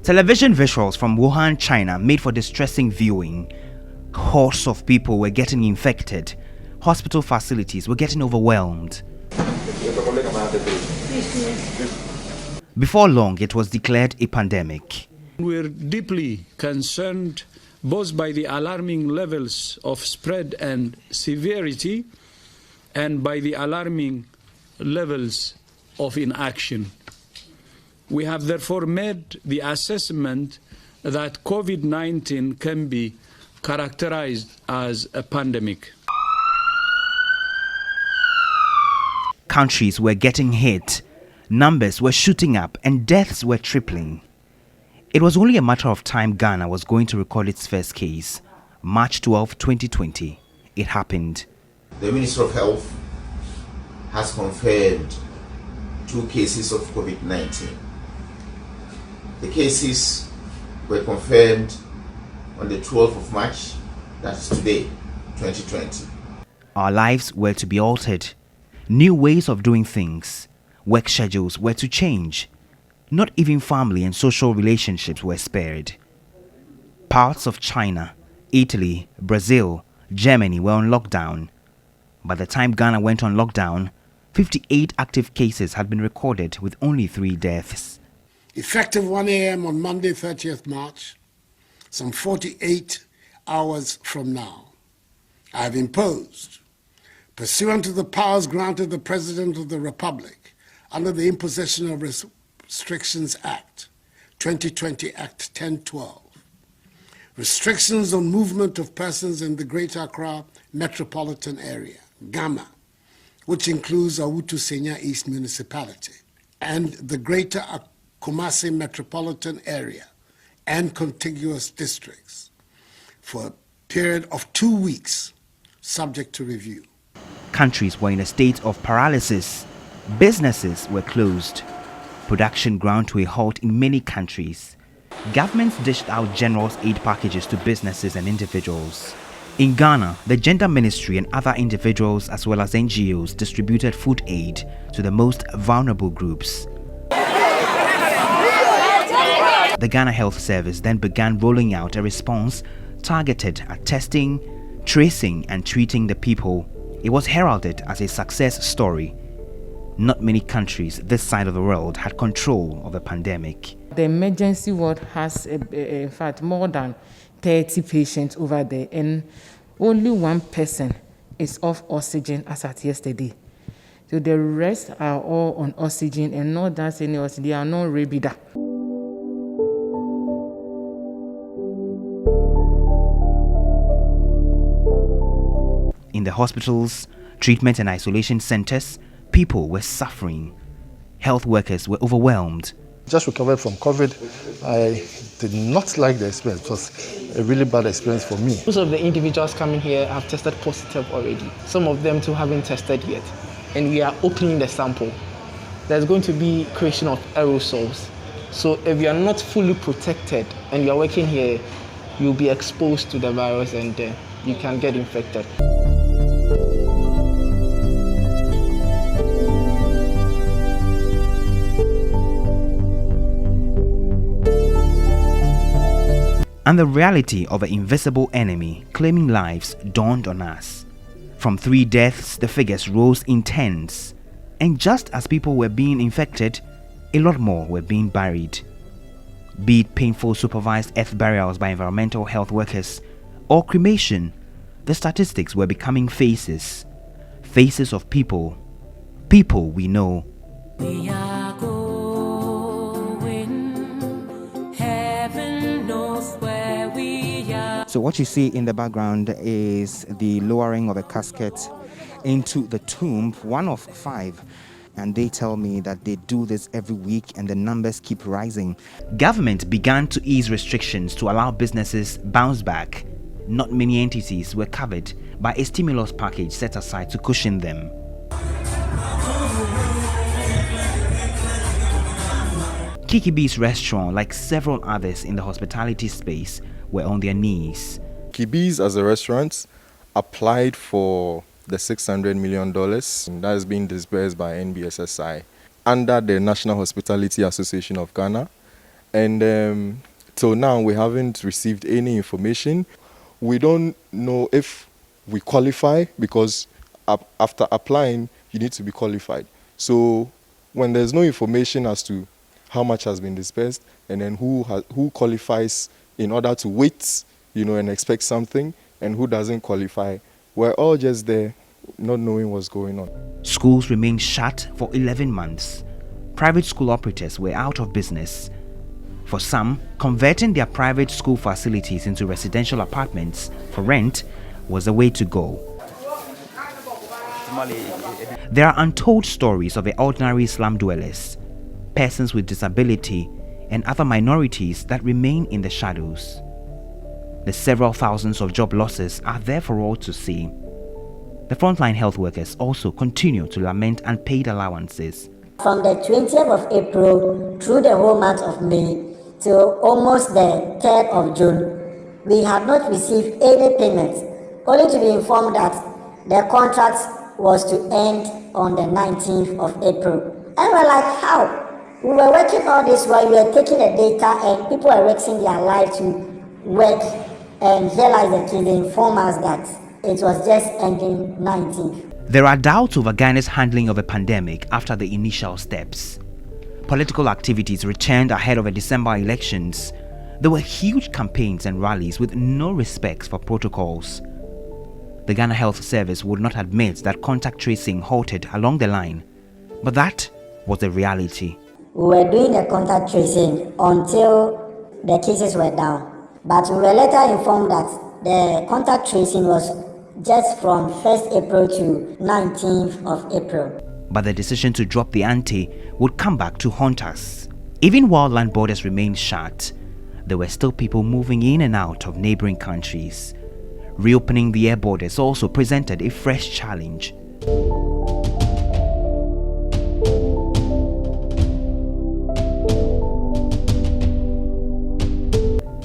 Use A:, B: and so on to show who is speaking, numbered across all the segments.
A: Television visuals from Wuhan, China made for distressing viewing. Hordes of people were getting infected. Hospital facilities were getting overwhelmed. Before long, it was declared a pandemic.
B: We're deeply concerned both by the alarming levels of spread and severity and by the alarming levels of inaction. We have therefore made the assessment that COVID-19 can be characterized as a pandemic.
A: Countries were getting hit, numbers were shooting up, and deaths were tripling. It was only a matter of time Ghana was going to record its first case. March 12, 2020. It happened.
C: The Minister of Health has confirmed 2 cases of COVID-19. The cases were confirmed on the 12th of March, that's today, 2020.
A: Our lives were to be altered. New ways of doing things. Work schedules were to change. Not even family and social relationships were spared. Parts of China, Italy, Brazil, Germany were on lockdown. By the time Ghana went on lockdown, 58 active cases had been recorded with only 3 deaths.
D: Effective 1 a.m. on Monday, 30th March, some 48 hours from now, I have imposed, pursuant to the powers granted the President of the Republic under the Imposition of Restrictions Act, 2020 Act 1012, restrictions on movement of persons in the Greater Accra Metropolitan Area, GAMA, which includes Awutu Senya East Municipality, and the Greater Kumasi Metropolitan Area and contiguous districts for a period of 2 weeks, subject to review.
A: Countries were in a state of paralysis. Businesses were closed. Production ground to a halt in many countries. Governments dished out generous aid packages to businesses and individuals. In Ghana, the Gender Ministry and other individuals as well as NGOs distributed food aid to the most vulnerable groups. The Ghana Health Service then began rolling out a response targeted at testing, tracing and treating the people. It was heralded as a success story. Not many countries this side of the world had control of the pandemic.
E: The emergency ward has, in fact, more than 30 patients over there, and only 1 person is off oxygen as at yesterday. So the rest are all on oxygen, and not that any oxygen, they are not rebida.
A: In the hospitals, treatment and isolation centers, people were suffering. Health workers were overwhelmed.
F: Just recovered from COVID. I did not like the experience. It was a really bad experience for me.
G: Most of the individuals coming here have tested positive already. Some of them too haven't tested yet. And we are opening the sample. There's going to be creation of aerosols. So if you are not fully protected and you are working here, you'll be exposed to the virus and you can get infected.
A: And the reality of an invisible enemy claiming lives dawned on us. From 3 deaths, the figures rose in tens. And just as people were being infected, a lot more were being buried. Be it painful supervised earth burials by environmental health workers or cremation, the statistics were becoming faces. Faces of people. People we know.
H: We are going, heaven knows where we are.
A: So what you see in the background is the lowering of a casket into the tomb, 1 of 5. And they tell me that they do this every week and the numbers keep rising. Government began to ease restrictions to allow businesses bounce back. Not many entities were covered by a stimulus package set aside to cushion them. Kikibi's restaurant, like several others in the hospitality space, were on their knees.
I: Kibi's as a restaurant applied for the $600 million that is being disbursed by NBSSI under the National Hospitality Association of Ghana And till now, we haven't received any information. We don't know if we qualify, because after applying, you need to be qualified. So when there's no information as to how much has been dispersed, and then who qualifies in order to wait, and expect something, and who doesn't qualify, we're all just there not knowing what's going on.
A: Schools remained shut for 11 months. Private school operators were out of business. For some, converting their private school facilities into residential apartments for rent was the way to go. There are untold stories of the ordinary slum dwellers, persons with disability, and other minorities that remain in the shadows. The several thousands of job losses are there for all to see. The frontline health workers also continue to lament unpaid allowances.
J: From the 20th of April through the whole month of May till almost the 3rd of June, we have not received any payments, only to be informed that the contract was to end on the 19th of April. And we're like, how? We were working all this while we were taking the data, and people were risking their life to work, and realize the case, they inform us that it was just ending 19th.
A: There are doubts over Ghana's handling of a pandemic after the initial steps. Political activities returned ahead of the December elections. There were huge campaigns and rallies with no respect for protocols. The Ghana Health Service would not admit that contact tracing halted along the line, but that was the reality.
J: We were doing the contact tracing until the cases were down, but we were later informed that the contact tracing was just from 1st April to 19th of April.
A: But the decision to drop the ante would come back to haunt us. Even while land borders remained shut, there were still people moving in and out of neighboring countries. Reopening the air borders also presented a fresh challenge.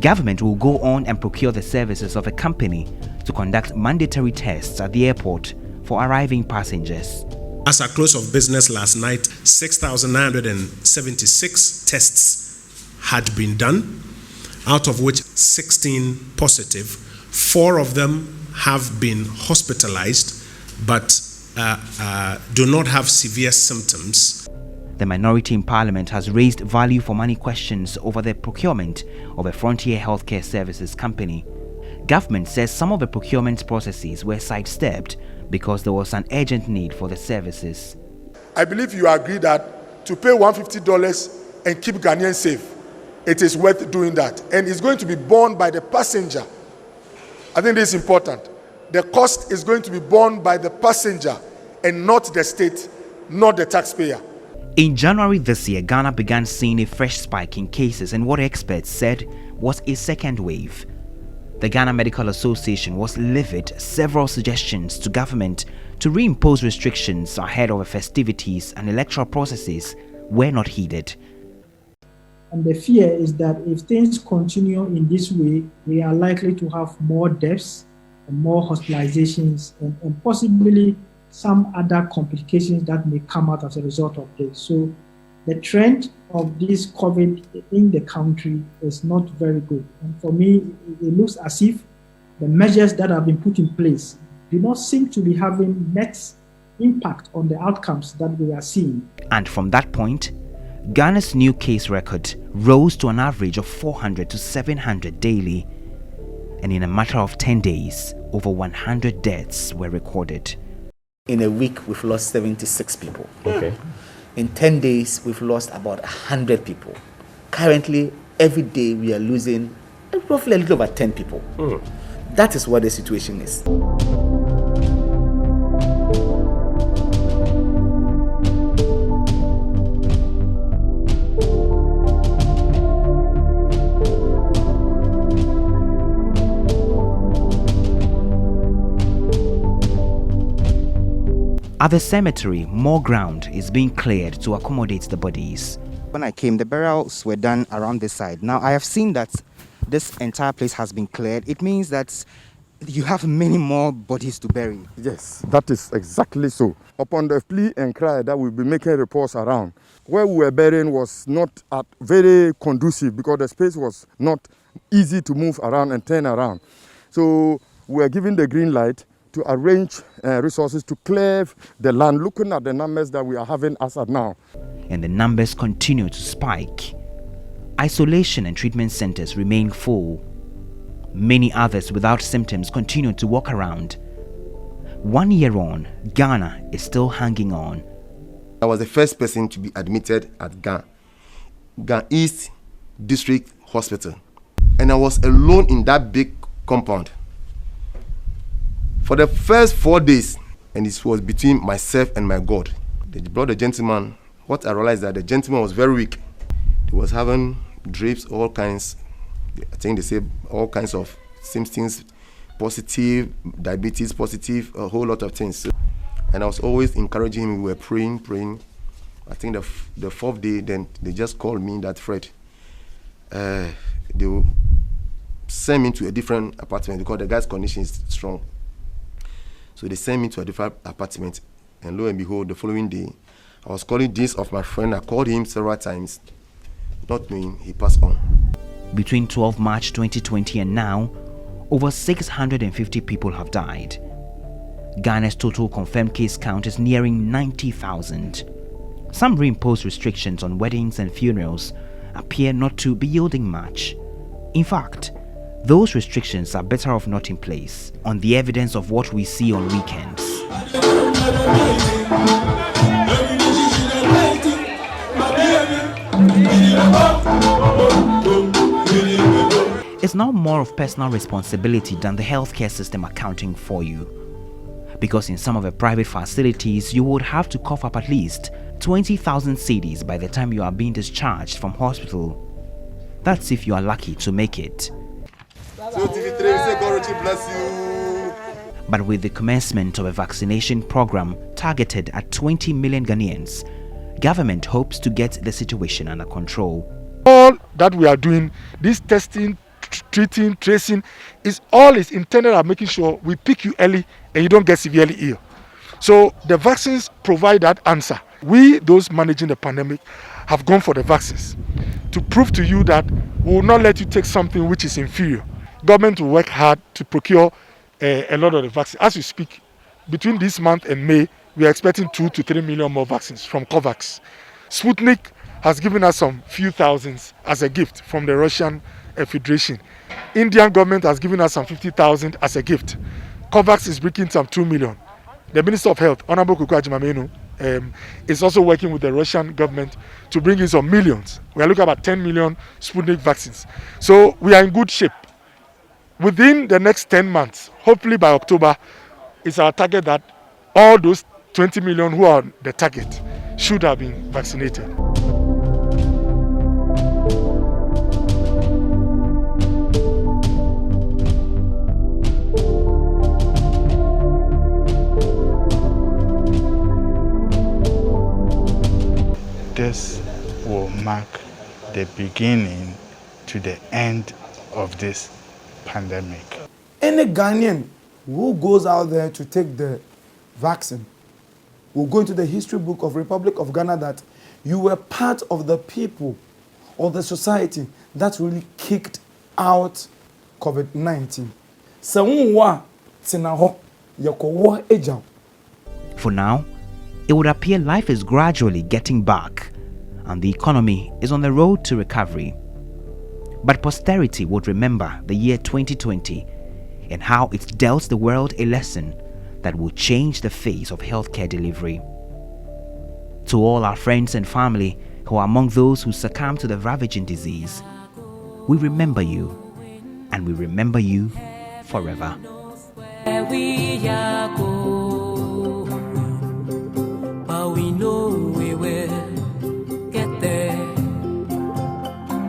A: Government will go on and procure the services of a company to conduct mandatory tests at the airport for arriving passengers.
K: As at close of business last night, 6,976 tests had been done, out of which 16 positive. 4 of them have been hospitalized, but do not have severe symptoms.
A: The minority in parliament has raised value for money questions over the procurement of a Frontier Healthcare Services company. Government says some of the procurement processes were sidestepped because there was an urgent need for the services.
L: I believe you agree that to pay $150 and keep Ghanaians safe, it is worth doing that. And it's going to be borne by the passenger. I think this is important. The cost is going to be borne by the passenger and not the state, not the taxpayer.
A: In January this year, Ghana began seeing a fresh spike in cases and what experts said was a second wave. The Ghana Medical Association was livid several suggestions to government to reimpose restrictions ahead of the festivities and electoral processes were not heeded.
M: And the fear is that if things continue in this way, we are likely to have more deaths and more hospitalizations and possibly some other complications that may come out as a result of this. So the trend of this COVID in the country is not very good. And for me, it looks as if the measures that have been put in place do not seem to be having net impact on the outcomes that we are seeing.
A: And from that point, Ghana's new case record rose to an average of 400 to 700 daily. And in a matter of 10 days, over 100 deaths were recorded.
N: In a week, we've lost 76 people.
O: Okay.
N: In 10 days, we've lost about 100 people. Currently, every day we are losing roughly a little over 10 people. That is what the situation is.
A: At the cemetery, more ground is being cleared to accommodate the bodies.
P: When I came, the burials were done around this side. Now, I have seen that this entire place has been cleared. It means that You have many more bodies to bury.
L: Yes, that is exactly so. Upon the plea and cry that we'll be making reports around, where we were burying was not very conducive because the space was not easy to move around and turn around. So we were given the green light to arrange resources to clear the land, looking at the numbers that we are having as of now.
A: And the numbers continue to spike. Isolation and treatment centers remain full. Many others without symptoms continue to walk around. 1 year on, Ghana is still hanging on.
O: I was the first person to be admitted at Ghana East District Hospital. And I was alone in that big compound for the first 4 days. And it was between myself and my God. They brought the gentleman. What I realized that the gentleman was very weak. He was having drips, all kinds. I think they say all kinds of symptoms, positive, diabetes positive, a whole lot of things. And I was always encouraging him. We were praying. I think the fourth day, then they just called me that Fred. They will send me to a different apartment because the guy's condition is strong. So they sent me to a different apartment. And lo and behold, the following day, I was calling this of my friend. I called him several times, not knowing he passed on.
A: Between 12 March 2020 and now, over 650 people have died. Ghana's total confirmed case count is nearing 90,000. Some reimposed restrictions on weddings and funerals appear not to be yielding much. In fact, those restrictions are better off not in place, on the evidence of what we see on weekends. It's now more of personal responsibility than the healthcare system accounting for you. Because in some of the private facilities, you would have to cough up at least 20,000 cedis by the time you are being discharged from hospital. That's if you are lucky to make it. But with the commencement of a vaccination program targeted at 20 million Ghanaians, government hopes to get the situation under control.
L: All that we are doing, this testing, treating, tracing, is intended at making sure we pick you early and you don't get severely ill. So the vaccines provide that answer. We, those managing the pandemic, have gone for the vaccines to prove to you that we will not let you take something which is inferior. Government will work hard to procure a lot of the vaccines. As we speak, between this month and May, we are expecting 2 to 3 million more vaccines from COVAX. Sputnik has given us some few thousands as a gift from the Russian Federation. Indian government has given us some 50,000 as a gift. COVAX is bringing some 2 million. The Minister of Health, Honorable Kuku Ajimamenu, is also working with the Russian government to bring in some millions. We are looking at about 10 million Sputnik vaccines. So we are in good shape. Within the next 10 months, hopefully by October, it's our target that all those 20 million who are the target should have been vaccinated.
Q: This will mark the beginning to the end of this pandemic.
R: Any Ghanaian who goes out there to take the vaccine will go into the history book of Republic of Ghana that you were part of the people or the society that really kicked out COVID-19.
A: For now, it would appear life is gradually getting back and the economy is on the road to recovery. But posterity would remember the year 2020 and how it dealt the world a lesson that will change the face of healthcare delivery. To all our friends and family who are among those who succumbed to the ravaging disease, we remember you, and we remember you forever.
H: We are